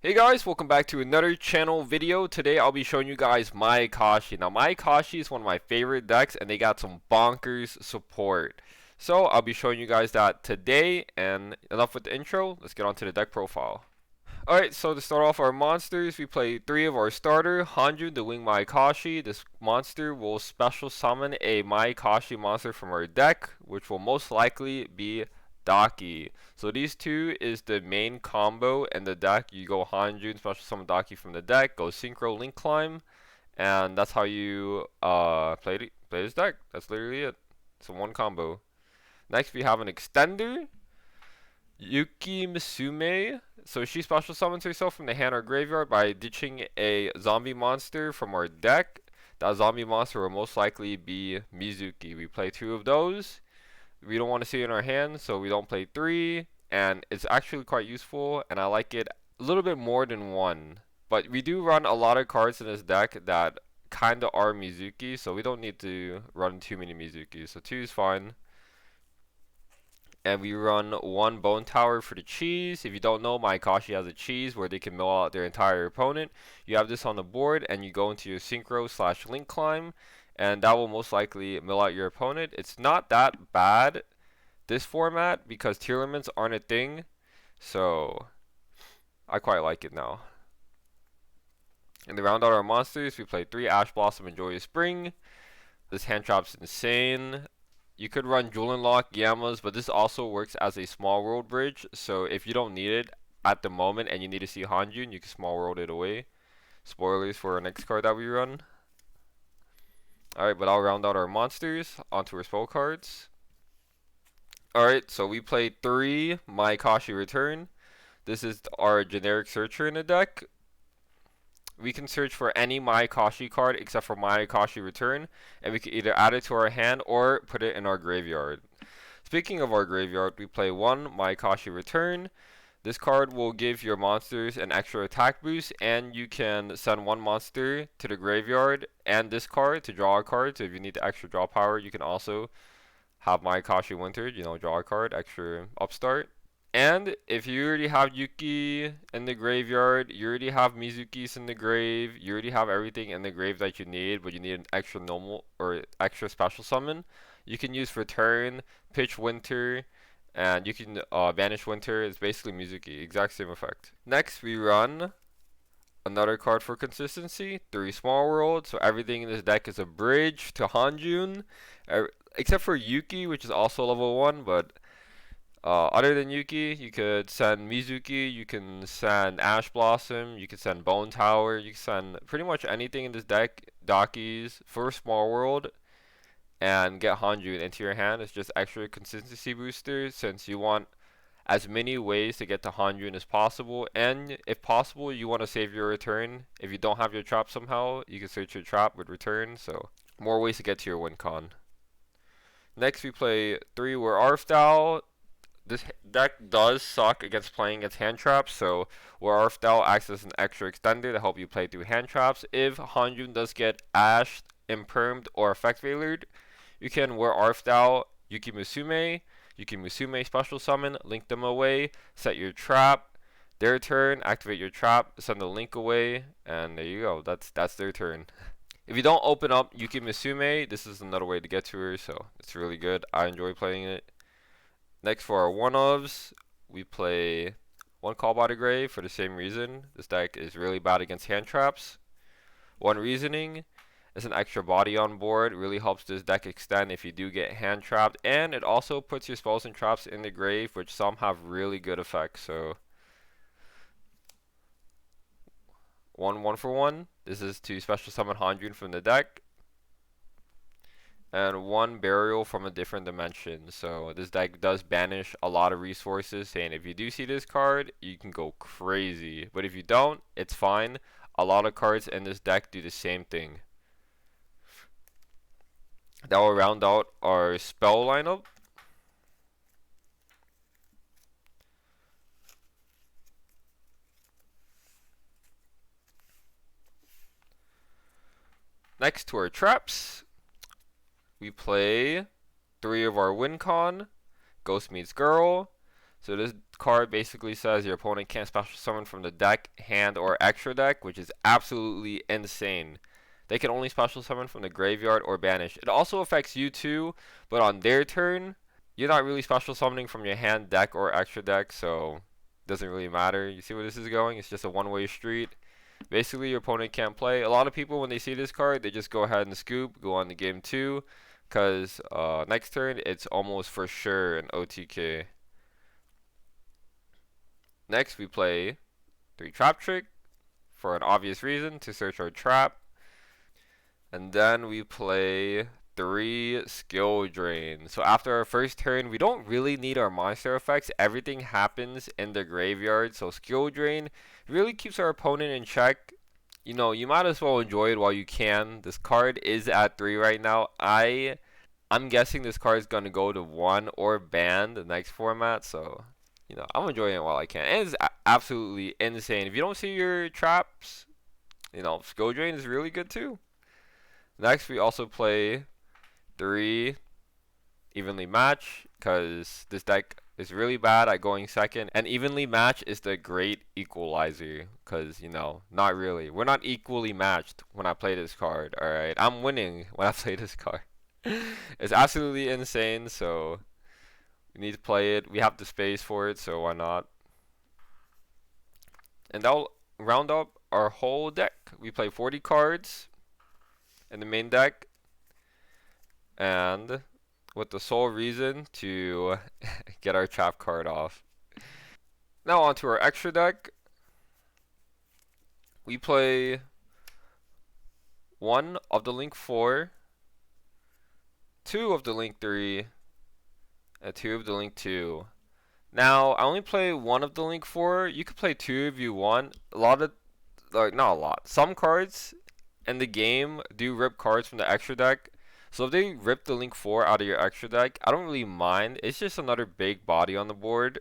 Hey guys, welcome back to another channel video. Today I'll be showing you guys Mayakashi. Now Mayakashi is one of my favorite decks and they got some bonkers support. So I'll be showing you guys that today, and enough with the intro, let's get on to the deck profile. Alright, so to start off our monsters, we play 3 of our starter, Hanju the Wing Mayakashi. This monster will special summon a Mayakashi monster from our deck, which will most likely be Daki. So these two is the main combo in the deck. You go Hanju, special summon Daki from the deck, go Synchro Link Climb, and that's how you play this deck. That's literally it. It's a one combo. Next we have an extender, Yuki Misume. So she special summons herself from the hand or graveyard by ditching a zombie monster from our deck. That zombie monster will most likely be Mizuki. We play 2 of those. We don't want to see it in our hand, so we don't play 3. And it's actually quite useful, and I like it a little bit more than 1. But we do run a lot of cards in this deck that kinda are Mizuki, so we don't need to run too many Mizuki. So 2 is fine. And we run 1 Bone Tower for the cheese. If you don't know, Mayakashi has a cheese where they can mill out their entire opponent. You have this on the board and you go into your Synchro / Link Climb, and that will most likely mill out your opponent. It's not that bad, this format, because tier limits aren't a thing, so I quite like it now. And to round out our monsters, we play 3 Ash Blossom and Joyous Spring. This hand trap's insane. You could run Jewel and Lock Gammas, but this also works as a small world bridge. So if you don't need it at the moment and you need to see Hanjun, you can small world it away. Spoilers for our next card that we run. Alright, but I'll round out our monsters onto our spell cards. Alright, so we played 3 Mayakashi Return. This is our generic searcher in the deck. We can search for any Mayakashi card except for Mayakashi Return, and we can either add it to our hand or put it in our graveyard. Speaking of our graveyard, we play 1 Mayakashi Return. This card will give your monsters an extra attack boost, and you can send 1 monster to the graveyard and this card to draw a card. So if you need the extra draw power, you can also have Mayakashi Wintered, draw a card, extra upstart. And if you already have Yuki in the graveyard, you already have Mizuki's in the grave, you already have everything in the grave that you need, but you need an extra normal or extra special summon, you can use Return, Pitch Winter, and you can Banish Winter. It's basically Mizuki, exact same effect. Next we run another card for consistency, 3 Small World, so everything in this deck is a bridge to Hanjun, except for Yuki, which is also level 1, but other than Yuki, you could send Mizuki, you can send Ash Blossom, you can send Bone Tower, you can send pretty much anything in this deck, Daki's, for Small World, and get Hanjun into your hand. It's just extra consistency booster since you want as many ways to get to Hanjun as possible, and if possible, you want to save your return. If you don't have your trap somehow, you can search your trap with return, so more ways to get to your win con. Next, we play 3 Were Arfdal. This deck does suck against playing against hand traps, so where Arfdal acts as an extra extender to help you play through hand traps. If Hanjun does get ashed, impermed, or effect veilered, you can wear Arfdal, Yuki Musume special summon, link them away, set your trap, their turn, activate your trap, send the link away, and there you go. That's their turn. If you don't open up Yuki Musume, this is another way to get to her, so it's really good. I enjoy playing it. Next, for our one-ofs, we play 1 Call by the Grave for the same reason. This deck is really bad against hand traps. 1 Reasoning is an extra body on board. It really helps this deck extend if you do get hand trapped. And it also puts your spells and traps in the grave, which some have really good effects. So 1 for 1. This is to special summon Hanjun from the deck. And 1 Burial from a different dimension. So this deck does banish a lot of resources, saying if you do see this card, you can go crazy. But if you don't, it's fine. A lot of cards in this deck do the same thing. That will round out our spell lineup. Next to our traps, we play 3 of our win con, Ghost Meets Girl. So this card basically says your opponent can't special summon from the deck, hand, or extra deck, which is absolutely insane. They can only special summon from the graveyard or banish. It also affects you too, but on their turn, you're not really special summoning from your hand, deck, or extra deck, so it doesn't really matter. You see where this is going? It's just a one-way street. Basically, your opponent can't play. A lot of people, when they see this card, they just go ahead and scoop, go on to game 2, because next turn, it's almost for sure an OTK. Next, we play 3 Trap Trick for an obvious reason, to search our trap. And then we play 3 Skill Drain. So after our first turn, we don't really need our monster effects. Everything happens in the graveyard. So Skill Drain really keeps our opponent in check. You know, you might as well enjoy it while you can. This card is at 3 right now. I'm guessing this card is going to go to 1 or ban the next format. So, you know, I'm enjoying it while I can. And it's absolutely insane. If you don't see your traps, you know, Skill Drain is really good too. Next, we also play 3 Evenly Match, because this deck is really bad at going second. And Evenly Match is the great equalizer, because, you know, not really. We're not equally matched when I play this card, alright? I'm winning when I play this card. It's absolutely insane, so we need to play it. We have the space for it, so why not? And that'll round up our whole deck. We play 40 cards in the main deck, and with the sole reason to get our trap card off. Now onto our extra deck. We play 1 of the Link 4, 2 of the Link 3, and 2 of the Link 2. Now, I only play 1 of the Link 4. You could play 2 if you want. A lot of, like, not a lot. Some cards in the game do rip cards from the extra deck. So if they rip the Link 4 out of your extra deck, I don't really mind. It's just another big body on the board.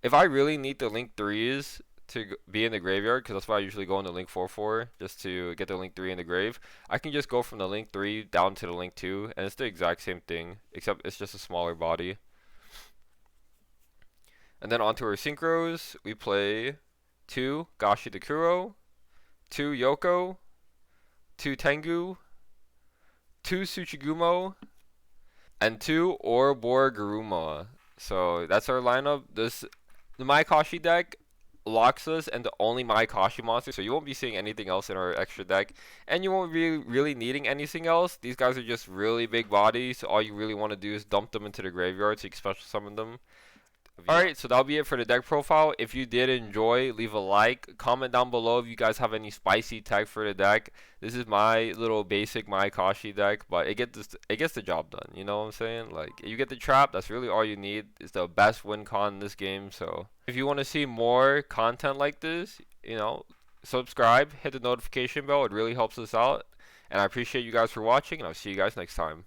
If I really need the Link 3s to be in the graveyard, because that's why I usually go in the Link 4 for, just to get the Link 3 in the grave, I can just go from the Link 3 down to the Link 2, and it's the exact same thing, except it's just a smaller body. And then onto our synchros, we play 2 Gashi the Kuro, 2 Yoko, 2 Tengu, 2 Tsuchigumo, and 2 Ouroboros Garuma. So that's our lineup. The Mayakashi deck locks us into only Mayakashi monsters, so you won't be seeing anything else in our extra deck, and you won't be really needing anything else. These guys are just really big bodies, so all you really want to do is dump them into the graveyard so you can special summon them. Alright, so that'll be it for the deck profile. If you did enjoy, leave a like. Comment down below if you guys have any spicy tech for the deck. This is my little basic Mayakashi deck, but it gets the job done. You know what I'm saying? Like, you get the trap, that's really all you need. It's the best win con in this game. So if you want to see more content like this, you know, subscribe, hit the notification bell. It really helps us out. And I appreciate you guys for watching, and I'll see you guys next time.